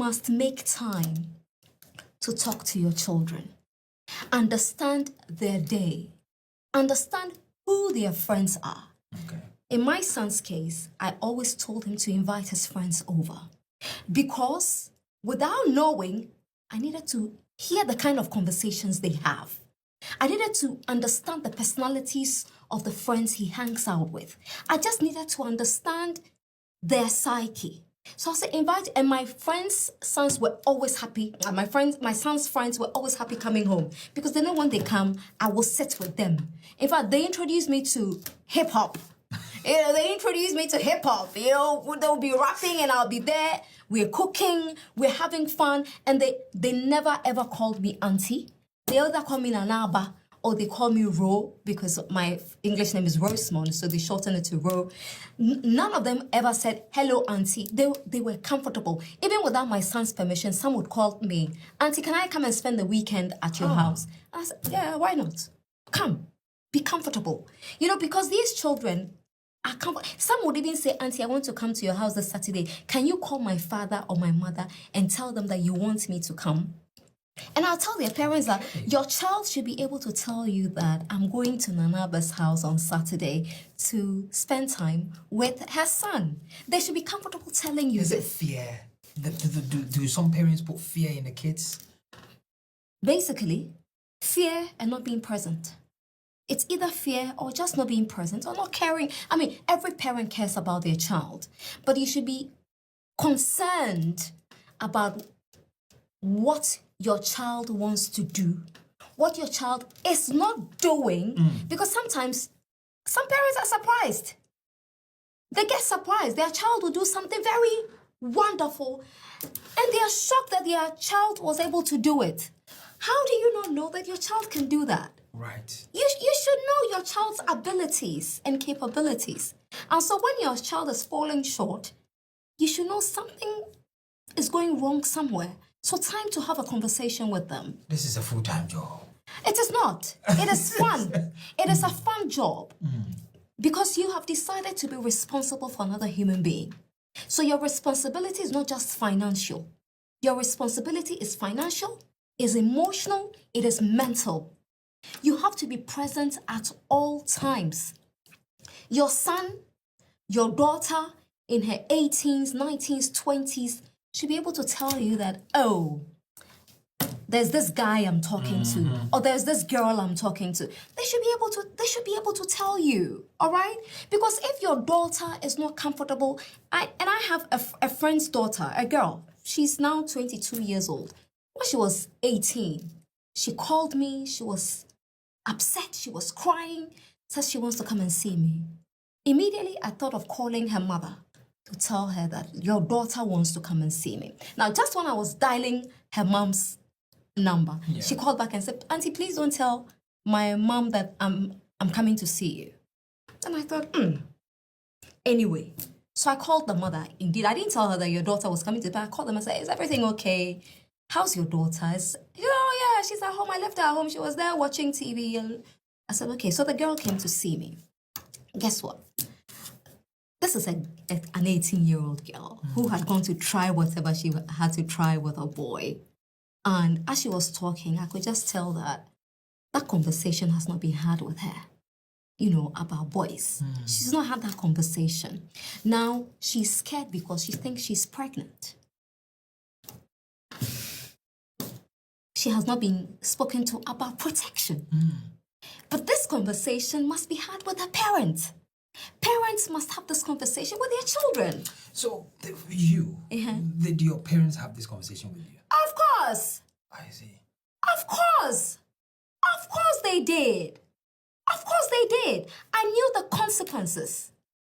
must make time to talk to your children. Understand their day. Understand who their friends are. Okay. In my son's case, I always told him to invite his friends over because without knowing, I needed to hear the kind of conversations they have. I needed to understand the personalities of the friends he hangs out with. I just needed to understand their psyche. So I said, invite, and my friends' sons were always happy. My son's friends were always happy coming home because they know when they come, I will sit with them. In fact, they introduced me to hip hop. They introduced me to hip hop. They'll be rapping and I'll be there. We're cooking, we're having fun, and they never ever called me auntie. They either call me Nana Aba or they call me Ro because my English name is Rosemond, so they shorten it to Ro. None of them ever said, hello, auntie. They were comfortable. Even without my son's permission, some would call me, auntie, can I come and spend the weekend at your house? And I said, yeah, why not? Come, be comfortable. Because these children are comfortable. Some would even say, auntie, I want to come to your house this Saturday. Can you call my father or my mother and tell them that you want me to come? And I'll tell their parents that your child should be able to tell you that I'm going to Nana Aba's house on Saturday to spend time with her son. They should be comfortable telling you Is it this. fear? Do some parents put fear in the kids? Basically, fear and not being present. It's either fear or just not being present or not caring. I mean, every parent cares about their child, but you should be concerned about what your child wants to do, what your child is not doing, because sometimes some parents are surprised. They get surprised. Their child will do something very wonderful and they are shocked that their child was able to do it. How do you not know that your child can do that? Right. You should know your child's abilities and capabilities. And so when your child is falling short, you should know something is going wrong somewhere. So time to have a conversation with them. This is a full-time job. It is not. It is fun. It is a fun job. Because you have decided to be responsible for another human being. So your responsibility is not just financial. Your responsibility is financial, is emotional, it is mental. You have to be present at all times. Your son, your daughter in her 18s, 19s, 20s should be able to tell you that, oh, there's this guy I'm talking to, or there's this girl I'm talking to. They should be able to tell you, all right? Because if your daughter is not comfortable, I have a friend's daughter, a girl. She's now 22 years old. When she was 18, she called me. She was upset. She was crying. Says she wants to come and see me. Immediately, I thought of calling her mother to tell her that your daughter wants to come and see me. Now, just when I was dialing her mom's number, she called back and said, auntie, please don't tell my mom that I'm coming to see you. And I thought, Anyway, so I called the mother. Indeed, I didn't tell her that your daughter was coming to, but I called them and said, is everything okay? How's your daughter? Oh yeah, she's at home. I left her at home. She was there watching TV. And I said, okay. So the girl came to see me. Guess what? This is an 18-year-old girl who had gone to try whatever she had to try with a boy. And as she was talking, I could just tell that conversation has not been had with her, about boys. She's not had that conversation. Now, she's scared because she thinks she's pregnant. She has not been spoken to about protection. But this conversation must be had with her parents. Parents must have this conversation with their children. So, did your parents have this conversation with you? Of course. I see. Of course. Of course they did. Of course they did. I knew the consequences.